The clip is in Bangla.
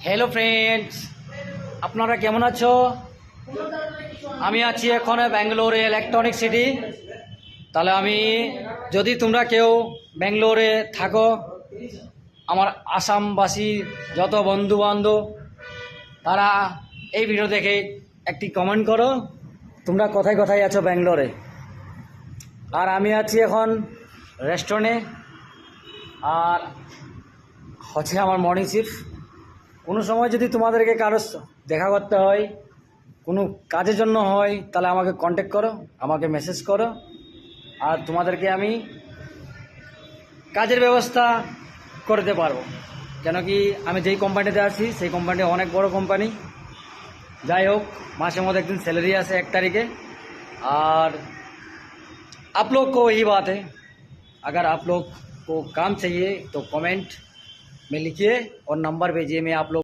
হ্যালো ফ্রেন্ডস, আপনারা কেমন আছো? আমি আছি এখন ব্যাঙ্গালোরে ইলেকট্রনিক সিটি। তাহলে আমি যদি তোমরা কেউ ব্যাঙ্গালোরে থাকো, আমার আসামবাসী যত বন্ধু বান্ধব তারা এই ভিডিও দেখে একটি কমেন্ট করো তোমরা কোথায় কোথায় আছো ব্যাঙ্গালোরে। আর আমি আছি এখন রেস্টুরেন্টে, আর হচ্ছে আমার মর্নিং শিফট। কোনো সময় যদি তোমাদেরকে কারো দেখা করতে হয়, কোনো কাজের জন্য হয়, তাহলে আমাকে কন্ট্যাক্ট করো, আমাকে মেসেজ করো, আর তোমাদেরকে আমি কাজের ব্যবস্থা করতে পারবো। কেন কি আমি যেই কোম্পানিতে আছি সেই কোম্পানি অনেক বড় কোম্পানি। যাই হোক, मासे मध्य एक दिन सैलरी आसे 1 तारीखे। और आप लोग को यही बात है, अगर आप लोग को काम चाहिए तो कमेंट में लिखिए और नंबर भेजिए, मैं आप लोग